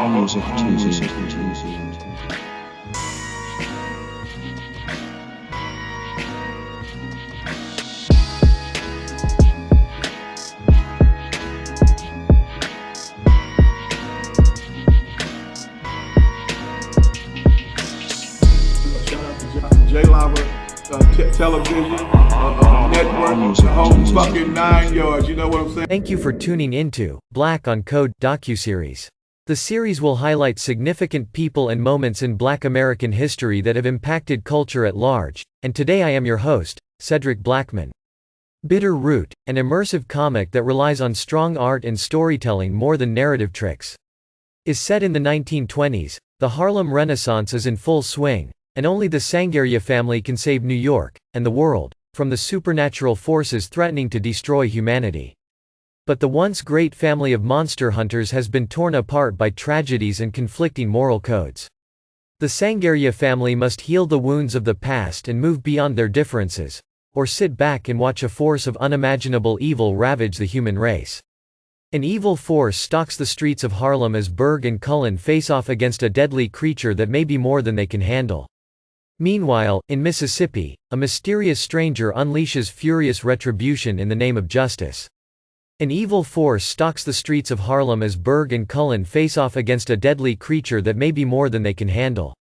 Music Tuesday. Television, network, whole fucking 9 yards, you know what I'm saying? Thank you for tuning into Black on Code docuseries. The series will highlight significant people and moments in Black American history that have impacted culture at large, and today I am your host, Cedric Blackman. Bitter Root, an immersive comic that relies on strong art and storytelling more than narrative tricks. Is set in the 1920s, the Harlem Renaissance is in full swing, and only the Sangerye family can save New York, and the world, from the supernatural forces threatening to destroy humanity. But the once great family of monster hunters has been torn apart by tragedies and conflicting moral codes. The Sangerye family must heal the wounds of the past and move beyond their differences, or sit back and watch a force of unimaginable evil ravage the human race. An evil force stalks the streets of Harlem as Berg and Cullen face off against a deadly creature that may be more than they can handle. Meanwhile, in Mississippi, a mysterious stranger unleashes furious retribution in the name of justice. An evil force stalks the streets of Harlem as Berg and Cullen face off against a deadly creature that may be more than they can handle.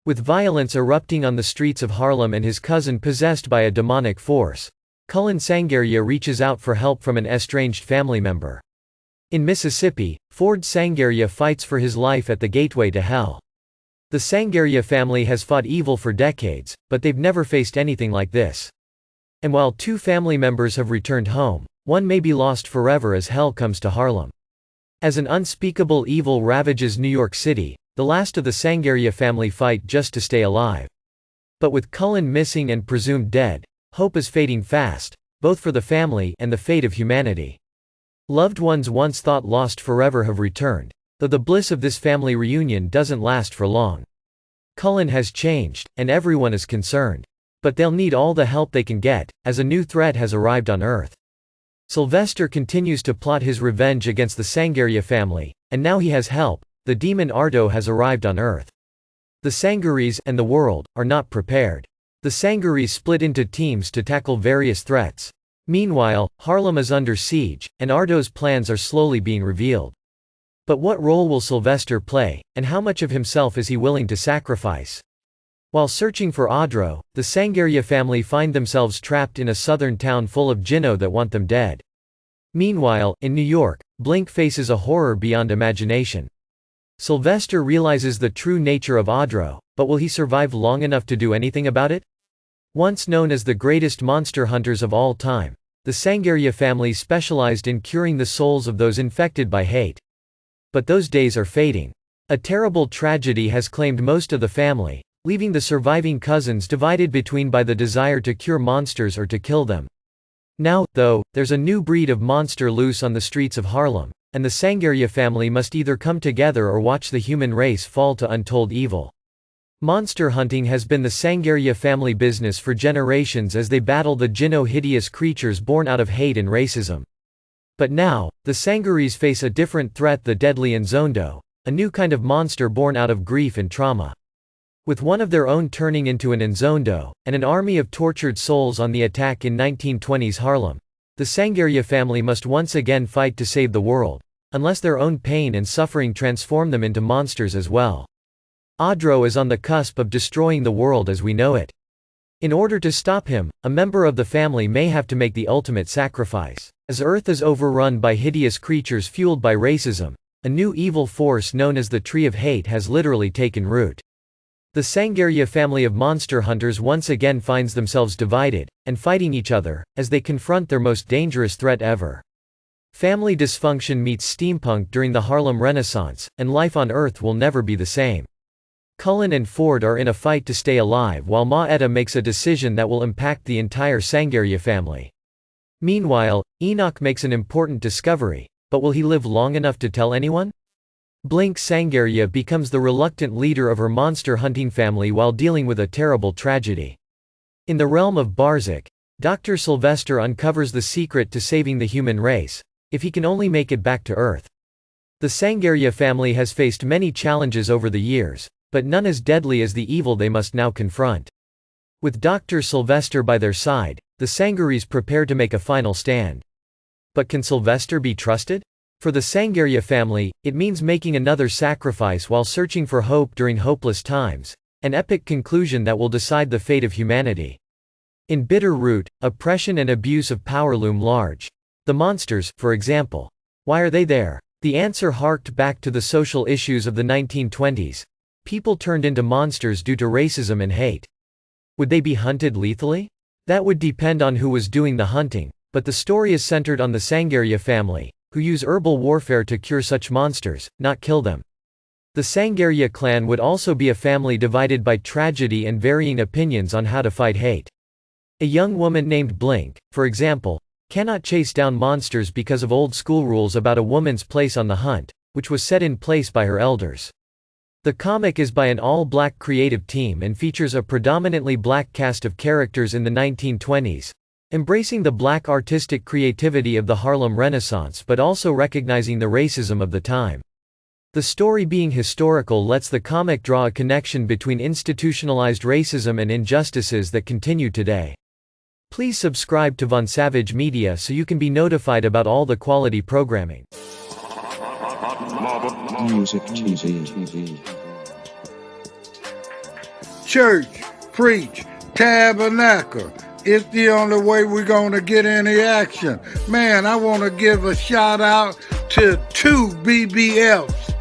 With violence erupting on the streets of Harlem and his cousin possessed by a demonic force, Cullen Sangerye reaches out for help from an estranged family member. In Mississippi, Ford Sangerye fights for his life at the gateway to hell. The Sangerye family has fought evil for decades, but they've never faced anything like this. And while two family members have returned home, one may be lost forever as hell comes to Harlem. As an unspeakable evil ravages New York City, the last of the Sangerye family fight just to stay alive. But with Cullen missing and presumed dead, hope is fading fast, both for the family and the fate of humanity. Loved ones once thought lost forever have returned, though the bliss of this family reunion doesn't last for long. Cullen has changed, and everyone is concerned. But they'll need all the help they can get, as a new threat has arrived on Earth. Sylvester continues to plot his revenge against the Sangerye family, and now he has help. The demon Ardo has arrived on Earth. The Sangeryes and the world are not prepared. The Sangeryes split into teams to tackle various threats. Meanwhile, Harlem is under siege, and Ardo's plans are slowly being revealed. But what role will Sylvester play, and how much of himself is he willing to sacrifice? While searching for Audro, the Sangerye family find themselves trapped in a southern town full of Jinno that want them dead. Meanwhile, in New York, Blink faces a horror beyond imagination. Sylvester realizes the true nature of Audro, but will he survive long enough to do anything about it? Once known as the greatest monster hunters of all time, the Sangerye family specialized in curing the souls of those infected by hate. But those days are fading. A terrible tragedy has claimed most of the family, leaving the surviving cousins divided between by the desire to cure monsters or to kill them. Now, though, there's a new breed of monster loose on the streets of Harlem, and the Sangerye family must either come together or watch the human race fall to untold evil. Monster hunting has been the Sangerye family business for generations as they battle the Jinno, hideous creatures born out of hate and racism. But now, the Sangeryes face a different threat, the deadly Nzondo, a new kind of monster born out of grief and trauma. With one of their own turning into an Nzondo, and an army of tortured souls on the attack in 1920s Harlem, the Sangerye family must once again fight to save the world, unless their own pain and suffering transform them into monsters as well. Audro is on the cusp of destroying the world as we know it. In order to stop him, a member of the family may have to make the ultimate sacrifice. As Earth is overrun by hideous creatures fueled by racism, a new evil force known as the Tree of Hate has literally taken root. The Sangerye family of monster hunters once again finds themselves divided, and fighting each other, as they confront their most dangerous threat ever. Family dysfunction meets steampunk during the Harlem Renaissance, and life on Earth will never be the same. Cullen and Ford are in a fight to stay alive while Ma Etta makes a decision that will impact the entire Sangerye family. Meanwhile, Enoch makes an important discovery, but will he live long enough to tell anyone? Blink Sangerye becomes the reluctant leader of her monster hunting family while dealing with a terrible tragedy. In the realm of Barzak, Dr. Sylvester uncovers the secret to saving the human race, if he can only make it back to Earth. The Sangerye family has faced many challenges over the years, but none as deadly as the evil they must now confront. With Dr. Sylvester by their side, the Sangeryes prepare to make a final stand. But can Sylvester be trusted? For the Sangerye family, it means making another sacrifice while searching for hope during hopeless times, an epic conclusion that will decide the fate of humanity. In Bitter Root, oppression and abuse of power loom large. The monsters, for example. Why are they there? The answer harked back to the social issues of the 1920s. People turned into monsters due to racism and hate. Would they be hunted lethally? That would depend on who was doing the hunting, but the story is centered on the Sangerye family, who use herbal warfare to cure such monsters, not kill them. The Sangerye clan would also be a family divided by tragedy and varying opinions on how to fight hate. A young woman named Blink, for example, cannot chase down monsters because of old school rules about a woman's place on the hunt, which was set in place by her elders. The comic is by an all-black creative team and features a predominantly black cast of characters in the 1920s, embracing the black artistic creativity of the Harlem Renaissance but also recognizing the racism of the time. The story being historical lets the comic draw a connection between institutionalized racism and injustices that continue today. Please subscribe to Von Savage Media so you can be notified about all the quality programming. Music TV. Church, preach, tabernacle. It's the only way we're going to get any action. Man, I want to give a shout out to 2 BBFs.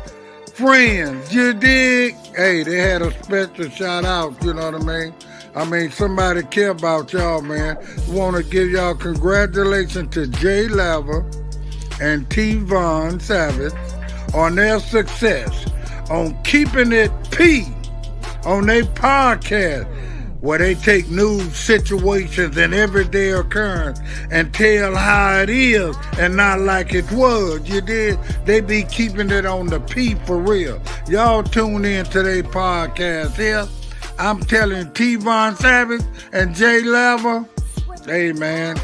Friends, you dig? Hey, they had a special shout out, you know what I mean? Somebody care about y'all, man. Want to give y'all congratulations to Jay Lever and T. Von Savage on their success on keeping it P on their podcast, where they take news situations and everyday occurrence and tell how it is and not like it was. You did? They be keeping it on the P for real. Y'all tune in to their podcast here. I'm telling T. Von Savage and Jay Lever, hey man,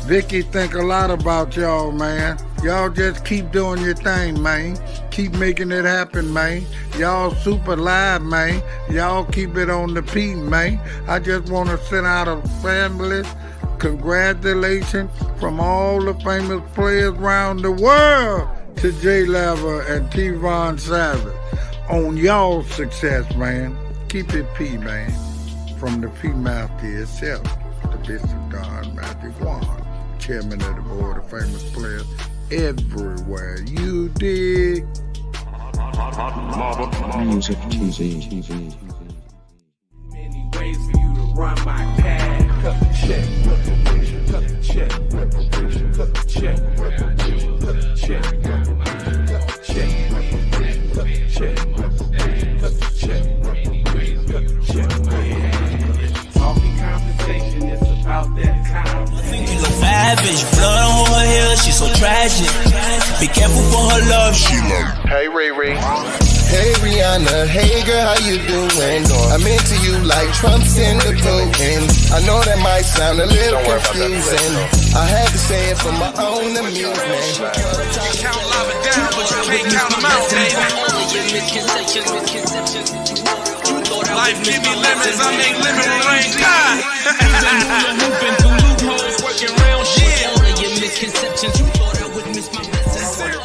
Vicky think a lot about y'all, man. Y'all just keep doing your thing, man. Keep making it happen, man. Y'all super live, man. Y'all keep it on the P, man. I just want to send out a family congratulations from all the famous players around the world to Jay Lever and T. Von Savage on y'all's success, man. Keep it P, man. From the P Master itself, the Bishop Don Magic Wand, chairman of the board of famous players everywhere. You dig? Music TV. Many ways for you to run my pad. Cut the check, reparation, cut the check, reparation, cut the check, reparation, cut the check, reparation, cut the check, reparation, cut the check, reparation, cut the check, reparation, cut the check. Talking conversation, it's about that time. You look ravage, blood on her hair, she's so tragic. Be careful for her love, she love. Hey Riri. Hey Rihanna, hey girl, how you doing? I'm into you like Trump's in the voting. I know that might sound a little confusing. I had to say it for my own amusement. Count lava down, but you can't count them out, baby. Life give me lemons, I make lemon rain. Hooping through loopholes, working round shit. All of your misconceptions, you thought I would miss my message.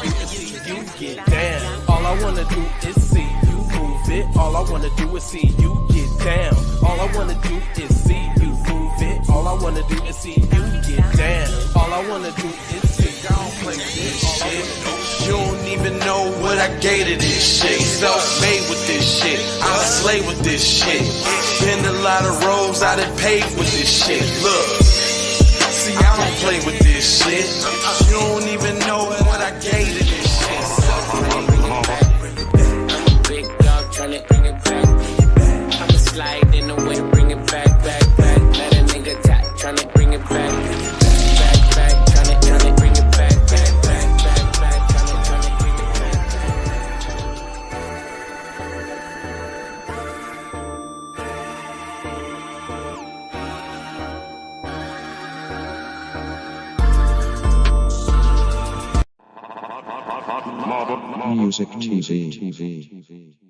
You get down. All I wanna do is see you move it. All I wanna do is see you get down. All I wanna do is see you move it. All I wanna do is see you get down. All I wanna do is see you play this shit. You don't even know what I gave to this shit. Self-made with this shit. I'll slay with this shit. Been a lot of roads I done paved with this shit. Look, see I don't play with this shit. You don't even know what I gave to this shit. Big dog tryna bring it back. I'ma slide in the way, bring it back. Let a nigga tap, tryna bring it back. Tryna bring it back. Tryna bring it Music TV.